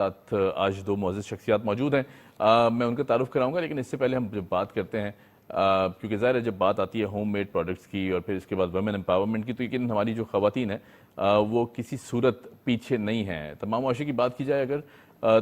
ساتھ آج دو معزز شخصیات موجود ہیں. میں ان کا تعارف کراؤں گا, لیکن اس سے پہلے ہم جب بات کرتے ہیں, کیونکہ ظاہر ہے جب بات آتی ہے ہوم میڈ پروڈکٹس کی اور پھر اس کے بعد ویمن امپاورمنٹ کی, تو یقین ہماری جو خواتین ہیں وہ کسی صورت پیچھے نہیں ہیں. تمام معاشرے کی بات کی جائے اگر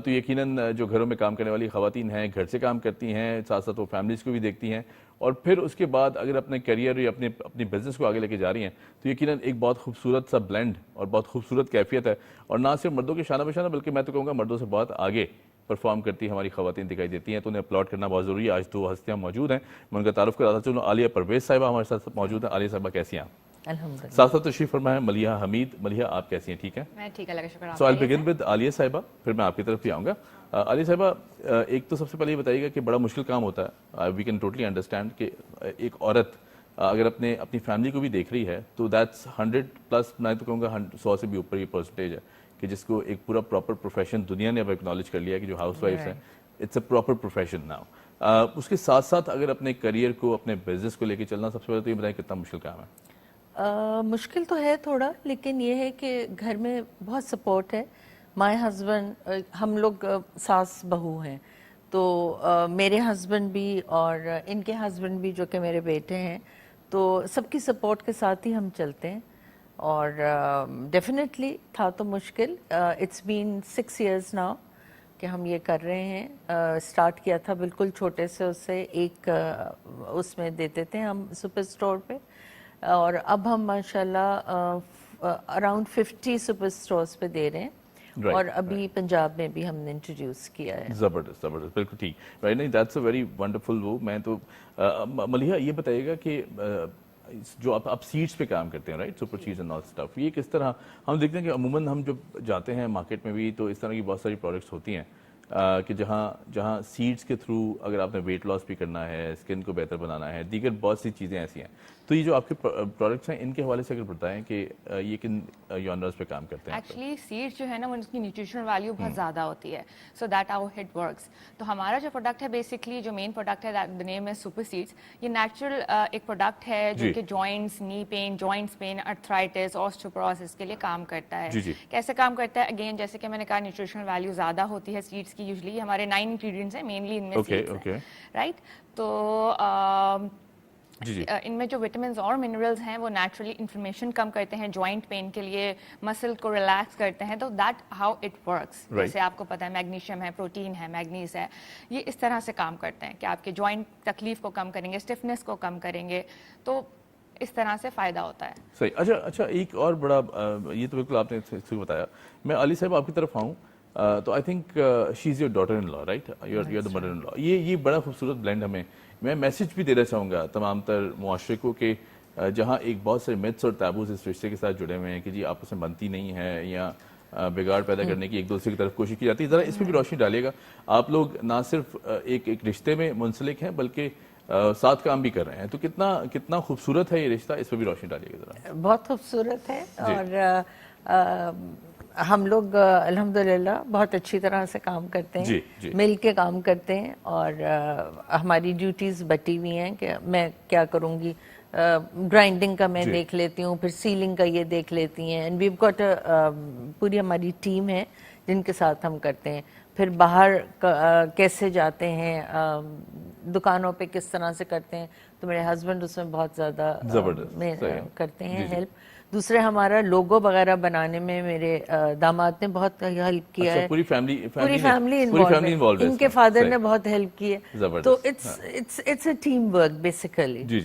تو یقیناً جو گھروں میں کام کرنے والی خواتین ہیں, گھر سے کام کرتی ہیں, ساتھ ساتھ وہ فیملیز کو بھی دیکھتی ہیں, اور پھر اس کے بعد اگر اپنے کیریئر یا اپنی بزنس کو آگے لے کے جا رہی ہیں تو یقیناً ایک بہت خوبصورت سا بلینڈ اور بہت خوبصورت کیفیت ہے, اور نہ صرف مردوں کے شانہ بشانہ بلکہ میں تو کہوں گا مردوں سے بہت آگے پرفارم کرتی ہماری خواتین دکھائی دیتی ہیں, تو انہیں اپلاڈ کرنا بہت ضروری ہے. آج دو ہستیاں موجود ہیں, میں ان کا تعارف کراتا چلوں. عالیہ پرویز صاحبہ ہمارے ساتھ موجود ہیں. عالیہ صاحبہ کیسی ہیں آپ؟ الحمدللہ. ساتھ ساتھ تشریف فرمائے ہیں ملیحہ حمید. ملیحہ آپ کیسی ہیں؟ ٹھیک ہیں؟ میں ٹھیک ہے, اللہ کا شکر. سو I'll begin with عالیہ صاحبہ, پھر میں آپ کی طرف بھی آؤں گا. عالیہ صاحبہ, ایک تو سب سے پہلے یہ بتائیے گا کہ بڑا مشکل کام ہوتا ہے, وی کین ٹوٹلی انڈرسٹینڈ کہ ایک عورت اگر اپنی فیملی کو بھی دیکھ رہی ہے تو دیٹس 100+, میں تو کہوں گا 100 سے بھی اوپر یہ پرسنٹیج ہے کہ جس کو ایک پورا پراپر پروفیشن دنیا نے اب ایکنالج کر لیا ہے کہ جو ہاؤس وائفس ہیں it's a proper profession now. اس کے ساتھ ساتھ اگر اپنے کریئر کو, اپنے بزنس کو لے کے چلنا, سب سے پہلے تو یہ بتائیں کتنا مشکل کام ہے؟ مشکل تو ہے تھوڑا, لیکن یہ ہے کہ گھر میں بہت سپورٹ ہے. مائی ہسبینڈ, ہم لوگ ساس بہو ہیں, تو میرے ہسبینڈ بھی اور ان کے ہسبینڈ بھی جو کہ میرے بیٹے ہیں, تو سب کی سپورٹ کے ساتھ ہی ہم چلتے ہیں. اور ڈیفینیٹلی تھا تو مشکل. اٹس بین 6 years ناؤ کہ ہم یہ کر رہے ہیں. اسٹارٹ کیا تھا بالکل چھوٹے سے, اس سے ایک اس میں دیتے تھے ہم سپر اسٹور پہ, اور اب ہم ماشاءاللہ اراؤنڈ 50 سپر اسٹورز پہ دے رہے ہیں, اور ابھی پنجاب میں بھی ہم نے انٹروڈیوس کیا ہے. زبردست زبردست, بالکل ٹھیک. نہیں, دیٹس اے ویری ونڈرفل. وہ میں تو ملیحہ یہ بتائیے گا کہ جو آپ سیڈس پہ کام کرتے ہیں, right, super seeds and all stuff, یہ کس طرح ہم دیکھتے ہیں کہ عموماً ہم جب جاتے ہیں مارکیٹ میں بھی تو اس طرح کی بہت ساری پروڈکٹس ہوتی ہیں کہ جہاں سیڈز کے تھرو اگر آپ نے ویٹ لاس بھی کرنا ہے, اسکن کو بہتر بنانا ہے, دیگر بہت سی چیزیں ایسی ہیں. تو یہ جو آپ کے پروڈکٹس ہیں ان کے حوالے سے اگر بتائیں کہ یہ کن جانرز پہ کام کرتے ہیں؟ ایکچولی سیڈس جو ہے نا وہ اس کی نیوٹریشنل ویلیو بہت زیادہ ہوتی ہے, so that how it works. تو ہمارا جو پروڈکٹ ہے بیسکلی جو مین پروڈکٹ ہے, دی نیم ہے سپر سیڈس. یہ نیچرل ایک پروڈکٹ ہے جو کہ جوائنٹس, نی پین, جوائنٹس پین, ارتھرائٹس, آسٹوپروسس کے لیے کام کرتا ہے. کیسے کام کرتا ہے؟ اگین جیسے کہ میں نے کہا نیوٹریشنل ویلیو زیادہ ہوتی ہے سیڈس کی. یوزلی ہمارے 9 انگریڈینٹس ہیں مینلی ان میں سیڈس ہیں, رائٹ. تو ان میں جو وٹامنز اور منرلز ہیں وہ نیچرلی انفلیمیشن کم کرتے ہیں, جوائنٹ پین کے لیے مسل کو ریلیکس کرتے ہیں. تو دیٹ ہاؤ اٹ ورکس. جیسے آپ کو پتہ ہے میگنیشیم ہے, پروٹین ہے, میگنیز ہے, یہ اس طرح سے کام کرتے ہیں کہ آپ کے جوائنٹ تکلیف کو کم کریں گے, اسٹفنس کو کم کریں گے, تو اس طرح سے فائدہ ہوتا ہے. صحیح. اچھا, ایک اور بڑا, یہ تو بالکل آپ نے بتایا. میں علی صاحب آپ کی طرف آؤں تو I think she is your daughter in law, right, you are the mother in law. یہ بڑا خوبصورت بلینڈ ہمیں, میں میسج بھی دینا چاہوں گا تمام تر معاشرے کو کہ جہاں ایک بہت سارے میتھس اور تابوز اس رشتے کے ساتھ جڑے ہوئے ہیں کہ جی آپس میں بنتی نہیں ہے یا بگاڑ پیدا کرنے کی ایک دوسرے کی طرف کوشش کی جاتی ہے, ذرا اس پہ بھی روشنی ڈالیے گا. آپ لوگ نہ صرف ایک رشتے میں منسلک ہیں بلکہ ساتھ کام بھی کر رہے ہیں, تو کتنا خوبصورت ہے یہ رشتہ, اس پہ بھی روشنی ڈالیے گا ذرا. بہت خوبصورت ہے, اور ہم لوگ الحمدللہ بہت اچھی طرح سے کام کرتے ہیں, مل کے کام کرتے ہیں, اور ہماری ڈیوٹیز بٹی ہوئی ہیں کہ میں کیا کروں گی, گرائنڈنگ کا میں دیکھ لیتی ہوں, پھر سیلنگ کا یہ دیکھ لیتی ہیں, اینڈ ویو گاٹ پوری ہماری ٹیم ہے جن کے ساتھ ہم کرتے ہیں. پھر باہر کیسے جاتے ہیں, دکانوں پہ کس طرح سے کرتے ہیں, تو میرے ہسبینڈ اس میں بہت زیادہ کرتے ہیں ہیلپ. دوسرے ہمارا لوگو وغیرہ بنانے میں میرے داماد نے بہت ہیلپ کیا ہے. پوری فیملی انوالوڈ ہے, ان کے فادر نے بہت ہیلپ کی ہے. تو it's a team work basically.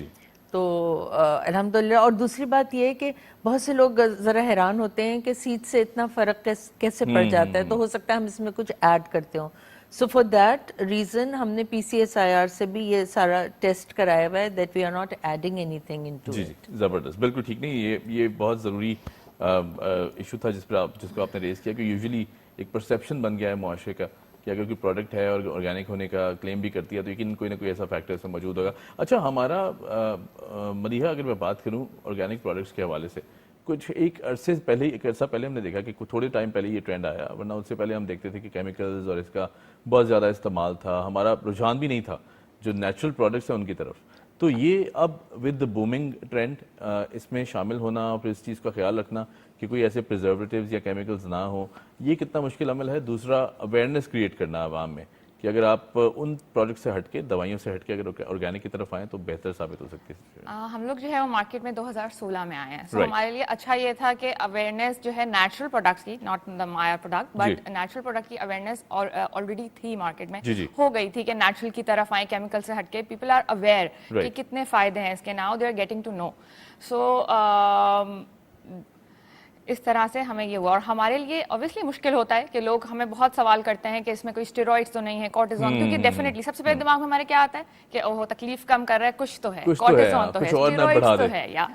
تو الحمدللہ. اور دوسری بات یہ ہے کہ بہت سے لوگ ذرا حیران ہوتے ہیں کہ سیڈ سے اتنا فرق کیسے پڑ جاتا ہے, تو ہو سکتا ہے ہم اس میں کچھ ایڈ کرتے ہوں. سو فار دیٹ ریزن ہم نے PCSIR سے بھی یہ سارا ٹیسٹ کرایا ہوا ہے that we are not adding any thing into it. زبردست, بالکل ٹھیک. نہیں, یہ بہت ضروری ایشو تھا جس کو آپ نے ریز کیا, کہ یوزلی ایک پرسیپشن بن گیا ہے معاشرے کا کہ اگر کوئی پروڈکٹ ہے اور آرگینک ہونے کا کلیم بھی کرتی ہے تو یقین کوئی نہ کوئی ایسا فیکٹر اس میں موجود ہوگا. اچھا, ہمارا ملیحہ اگر میں بات کروں آرگینک پروڈکٹس کے حوالے سے, کچھ ایک عرصہ پہلے ہم نے دیکھا کہ تھوڑے ٹائم پہلے یہ ٹرینڈ آیا, ورنہ اس سے پہلے ہم دیکھتے تھے کہ کیمیکلز اور اس کا بہت زیادہ استعمال تھا, ہمارا رجحان بھی نہیں تھا جو نیچرل پروڈکٹس ہیں ان کی طرف. تو یہ اب ود دا بومنگ ٹرینڈ اس میں شامل ہونا اور پھر اس چیز کا خیال رکھنا کہ کوئی ایسے پریزرویٹیوز یا کیمیکلز نہ ہوں، یہ کتنا مشکل عمل ہے؟ دوسرا اویئرنیس کریٹ کرنا عوام میں کہ اگر آپ ان پروڈکٹ سے ہٹ کے، دوائیوں سے ہٹ کے اگر آرگینک کی طرف آئیں تو بہتر ثابت ہو سکتی ہے. ہم لوگ جو ہے وہ مارکیٹ میں 2016 میں آئے ہیں. سو ہمارے لیے اچھا یہ تھا کہ اویئرنیس جو ہے نیچرل پروڈکٹس کی، not the Maya product but natural product کی اویئرنیس آلریڈی تھی مارکیٹ میں، ہو گئی تھی کہ نیچرل کی طرف آئیں، کیمیکل سے ہٹ کے. پیپل آر اویئر کہ کتنے فائدے ہیں اس کے. Now they are getting to know. So اس طرح سے ہمیں یہ ہوا. اور ہمارے لیے اوبویسلی مشکل ہوتا ہے کہ لوگ ہمیں بہت سوال کرتے ہیں کہ اس میں کوئی اسٹیرائڈز تو نہیں ہے، کورٹیزون، کیونکہ ڈیفینیٹلی سب سے پہلے دماغ میں ہمارے کیا آتا ہے کہ اوہ تکلیف کم کر رہا ہے، کچھ تو ہے، کورٹیزون تو ہے، اسٹیرائڈز تو ہے یا.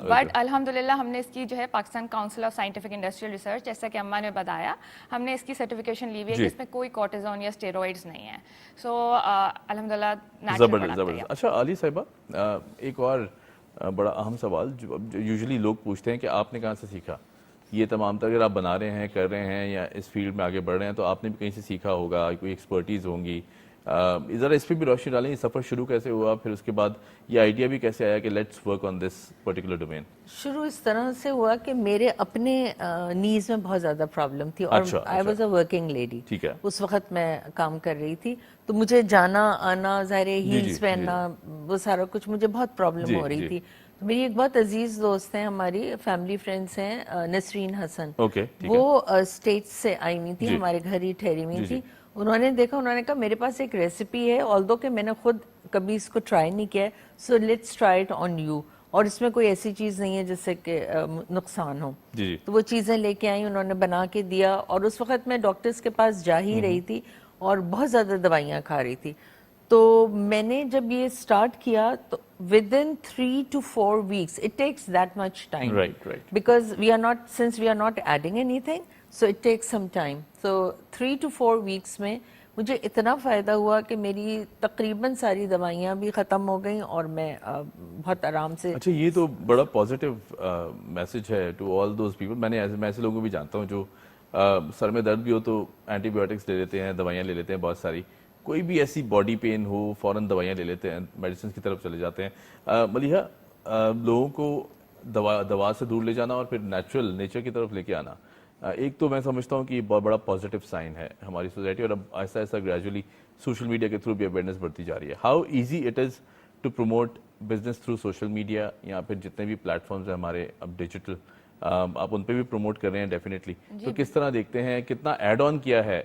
بٹ الحمدللہ ہم نے اس کی جو ہے Pakistan council of scientific industrial research, جیسا کہ اماں نے بتایا، ہم نے اس کی سرٹیفکیشن لی ہوئی ہے کہ اس میں کوئی کورٹیزون یا اسٹیرائڈز نہیں ہے. سو الحمدللہ زبردست. اچھا علی صاحبہ، ایک اور بڑا اہم سوال جو یوزلی لوگ پوچھتے ہیں کہ آپ نے کہاں سے سیکھا یہ تمام تر؟ اگر آپ بنا رہے ہیں، کر رہے ہیں یا اس فیلڈ میں آگے بڑھ رہے ہیں تو آپ نے بھی کہیں سے سیکھا ہوگا، کوئی ایکسپرٹیز ہوں گی. ذرا اس پہ بھی روشنی ڈالیں، یہ سفر شروع کیسے ہوا، پھر اس کے بعد یہ آئیڈیا بھی کیسے آیا کہ let's work on this particular domain? شروع اس طرح سے ہوا کہ میرے اپنے نیز میں بہت زیادہ پرابلم تھی اور I was a working lady. اس وقت میں کام کر رہی تھی تو مجھے جانا آنا، ظاہر ہیلز پہننا، وہ سارا کچھ مجھے بہت پرابلم ہو رہی تھی. میری ایک بہت عزیز دوست ہیں، ہماری فیملی فرینڈس ہیں، نسرین حسن. وہ اسٹیٹس سے آئی ہوئی تھی، ہمارے گھر ہی ٹھہری ہوئی تھی. انہوں نے دیکھا، انہوں نے کہا میرے پاس ایک ریسیپی ہے، آلدو کہ میں نے خود کبھی اس کو ٹرائی نہیں کیا ہے، so let's try it on you, اور اس میں کوئی ایسی چیز نہیں ہے جس سے کہ نقصان ہو. تو وہ چیزیں لے کے آئیں، انہوں نے بنا کے دیا. اور اس وقت میں ڈاکٹرز کے پاس جا ہی رہی تھی اور بہت زیادہ دوائیاں کھا رہی تھی. تو میں نے جب یہ اسٹارٹ کیا تو within 3 to 4 weeks, it takes that much time. Right. Because since we are not adding anything, so it takes some time. So 3 to 4 weeks میں مجھے اتنا فائدہ ہوا کہ میری تقریباً ساری دوائیاں بھی ختم ہو گئیں اور میں بہت آرام سے. اچھا، یہ تو بڑا پازیٹیو میسج ہے ٹو آل دوز پیپل. میں ایسے لوگوں کو بھی جانتا ہوں جو سر میں درد بھی ہو تو اینٹی بایوٹکس لے لیتے ہیں، دوائیاں لے لیتے ہیں بہت ساری. کوئی بھی ایسی باڈی پین ہو فوراً دوائیاں لے لیتے ہیں، میڈیسنس کی طرف چلے جاتے ہیں. ملیحہ، لوگوں کو دوا سے دور لے جانا اور پھر نیچر کی طرف لے کے آنا، ایک تو میں سمجھتا ہوں کہ یہ بہت بڑا پازیٹیو سائن ہے ہماری سوسائٹی، اور اب آہستہ آہستہ گریجولی سوشل میڈیا کے تھرو بھی اویئرنیس بڑھتی جا رہی ہے. How easy it is to promote business through social media, یا پھر جتنے بھی پلیٹ فارمز ہیں ہمارے اب ڈیجیٹل، آپ ان پہ بھی پروموٹ کر رہے ہیں ڈیفینیٹلی. تو کس طرح دیکھتے ہیں کتنا ایڈ آن کیا ہے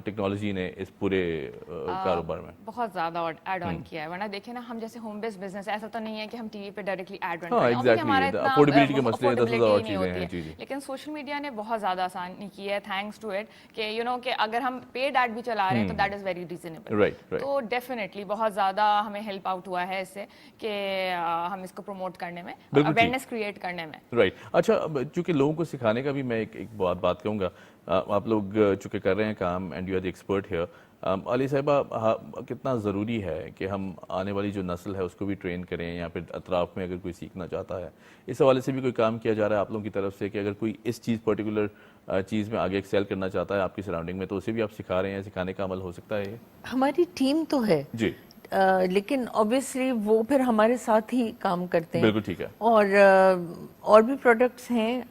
ٹیکنالوجی نے اس پورے کاروبار میں؟ بہت زیادہ ایڈ آن کیا ہے. ورنہ دیکھیں نا، ہم جیسے ہوم بیسڈ بزنس، ایسا تو نہیں ہے کہ ہم ٹی وی پہ ڈائریکٹلی ایڈ رن کریں، ہمارا اتنا افورڈیبلٹی کے مسئلے ہیں، 10,000 اور چیزیں ہیں. لیکن سوشل میڈیا نے بہت زیادہ آسانی کی ہے تھینکس ٹو اٹ کہ کہ اگر ہم پیڈ ایڈ بھی چلا رہے ہیں تو دیٹ از ویری ریزنیبل. تو ڈیفینیٹلی بہت زیادہ ہمیں ہیلپ آؤٹ ہوا ہے اس سے کہ ہم اس کو پروموٹ کرنے میں، اویئرنیس کریٹ کرنے میں. رائٹ. اچھا، چونکہ لوگوں کو سکھانے کا بھی میں ایک بات کہوں گا، آپ لوگ چونکہ کر رہے ہیں کام and you are the expert here. Ali صاحبہ، کتنا ضروری ہے کہ ہم آنے والی جو نسل ہے اس کو بھی ٹرین کریں، یا پھر اطراف میں اگر کوئی سیکھنا چاہتا ہے، اس حوالے سے بھی کوئی کام کیا جا رہا ہے آپ لوگوں کی طرف سے کہ اگر کوئی اس چیز پرٹیکولر چیز میں آگے ایکسیل کرنا چاہتا ہے آپ کی سراؤنڈنگ میں، تو اسے بھی آپ سکھا رہے ہیں، سکھانے کا عمل ہو سکتا ہے؟ ہماری ٹیم تو ہے جی، لیکن obviously وہ پھر ہمارے ساتھ ہی کام کرتے ہیں. بالکل ٹھیک ہے. اور بھی پروڈکٹس ہیں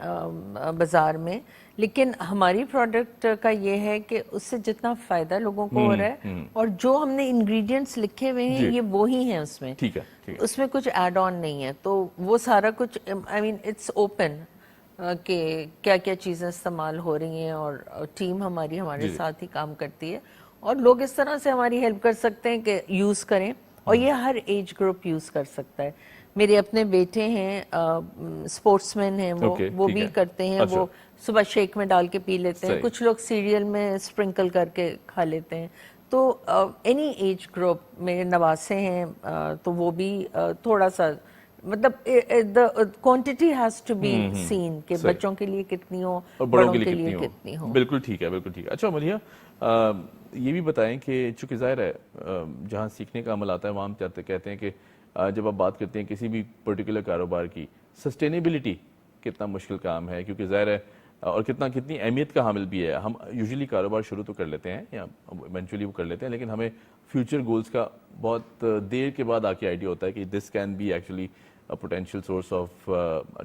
بازار میں، لیکن ہماری پروڈکٹ کا یہ ہے کہ اس سے جتنا فائدہ لوگوں کو ہو رہا ہے، اور جو ہم نے انگریڈینٹس لکھے ہوئے ہیں یہ وہی ہیں اس میں. ٹھیک ہے. اس میں کچھ ایڈ آن نہیں ہے. تو وہ سارا کچھ اٹس اوپن کہ کیا کیا چیزیں استعمال ہو رہی ہیں، اور ٹیم ہماری ہمارے ساتھ ہی کام کرتی ہے، اور لوگ اس طرح سے ہماری ہیلپ کر سکتے ہیں کہ یوز کریں. اور یہ ہر ایج گروپ یوز کر سکتا ہے. میرے اپنے بیٹے ہیں، اسپورٹس مین ہیں، وہ بھی کرتے ہیں. وہ صبح شیک میں ڈال کے پی لیتے ہیں، کچھ لوگ سیریل میں اسپرنکل کر کے کھا لیتے ہیں. تو اینی ایج گروپ، میرے نواسے ہیں تو وہ بھی تھوڑا سا، مطلب quantity has to be seen کہ بچوں کے لیے کتنی ہو اور بڑوں کے لیے کتنی ہو. بالکل ٹھیک ہے، بالکل ٹھیک ہے. اچھا ملیحہ، یہ بھی بتائیں کہ چونکہ ظاہر ہے جہاں سیکھنے کا عمل آتا ہے وہاں ہم کہتے ہیں کہ جب آپ بات کرتے ہیں کسی بھی پرٹیکولر کاروبار کی، سسٹینیبلٹی کتنا مشکل کام ہے، کیونکہ ظاہر ہے اور کتنی اہمیت کا حامل بھی ہے. ہم یوزلی کاروبار شروع تو کر لیتے ہیں یا ایونچولی وہ کر لیتے ہیں, لیکن ہمیں فیوچر گولز کا بہت دیر کے بعد آ کے آئیڈیا ہوتا ہے کہ this can be actually potential source of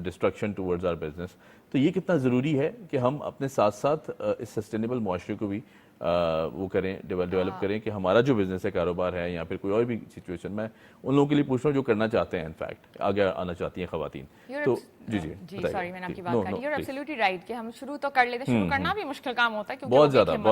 distraction towards our business. تو یہ کتنا ضروری ہے کہ ہم اپنے ساتھ ساتھ اس سسٹینیبل معاشرے کو بھی وہ کریں, ڈیولپ کریں کہ ہمارا جو بزنس ہے, کاروبار ہے یا پھر کوئی اور بھی سچویشن, میں ان لوگوں کے لیے پوچھ رہا ہوں جو کرنا چاہتے ہیں, انفیکٹ آگے آنا چاہتی ہیں خواتین. تو جی سوری میں نے آپ کی بات کری. یو آر ایبسلیوٹلی رائٹ کہ ہم شروع تو کر لیتے, شروع کرنا بھی مشکل کام ہوتا ہے کیونکہ بہت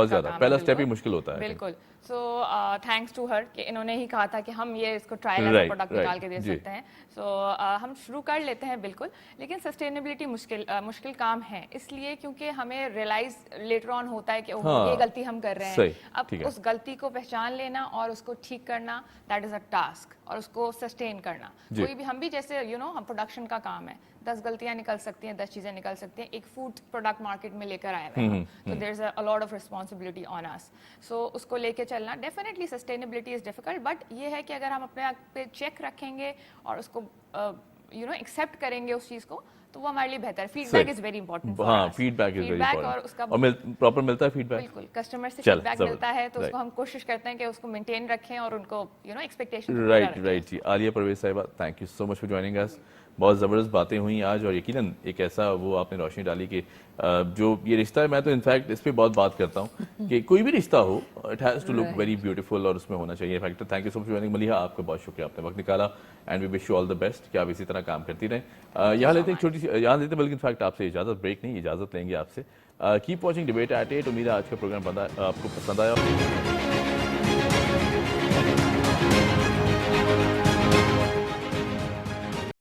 زیادہ پہلا اسٹیپ ہی مشکل ہوتا ہے. بالکل. سو تھینکس ٹو ہر کہ انہوں نے ہی کہا تھا کہ ہم یہ اس کو ٹرائل ایز پروڈکٹ نکال کے دے سکتے ہیں. سو ہم شروع کر لیتے ہیں بالکل, لیکن سسٹینیبلٹی مشکل کام ہے اس لیے کیونکہ ہمیں ریئلائز لیٹر آن ہوتا ہے کہ یہ غلطی ہم کر رہے ہیں. اب اس غلطی کو پہچان لینا اور اس کو ٹھیک کرنا, دیٹ از اے ٹاسک, اور اس کو سسٹین کرنا. کوئی بھی ہم بھی جیسے ہم پروڈکشن کا کام ہے, 10 غلطیاں نکل سکتی ہیں, 10 چیزیں نکل سکتی ہیں. ایک فوڈ پروڈکٹ مارکیٹ میں لے کر آئے ہوئے ہیں, تو دیر از اے لاٹ آف ریسپانسبلٹی آن اس. سو اس کو لے کے چلنا definitely sustainability is difficult, but یہ ہے کہ اگر ہم اپنے آپ پہ چیک رکھیں گے اور اس کو ایکسیپٹ کریں گے اس چیز کو, تو وہ ہمارے لیے بہتر ہے. Feedback is very important. ہاں, feedback is very important, اور اس کا پراپر ملتا ہے فیڈ بیک. بالکل, کسٹمر سے فیڈ بیک ملتا ہے تو اس کو ہم کوشش کرتے ہیں کہ اس کو مینٹین رکھیں اور ان کو ایکسپیکٹیشن. رائٹ جی. عالیہ پرویز صاحبہ, thank you so much for joining us. بہت زبردست باتیں ہوئیں آج, اور یقیناً ایک ایسا وہ آپ نے روشنی ڈالی کہ جو یہ رشتہ ہے, میں تو انفیکٹ اس پہ بہت بات کرتا ہوں کہ کوئی بھی رشتہ ہو, it has to look very beautiful, اور اس میں ہونا چاہیے factor. Thank you so much joining Maliha, آپ کا بہت شکریہ, آپ نے وقت نکالا, and we wish you all the best کہ آپ اسی طرح کام کرتی رہیں. یہاں لیتے ہیں چھوٹی سی, یہاں لیتے ہیں بلکہ انفیکٹ آپ سے اجازت, بریک نہیں, اجازت لیں گے آپ سے. Keep watching debate at 8. امید ہے آج کا پروگرام آپ کو پسند آیا.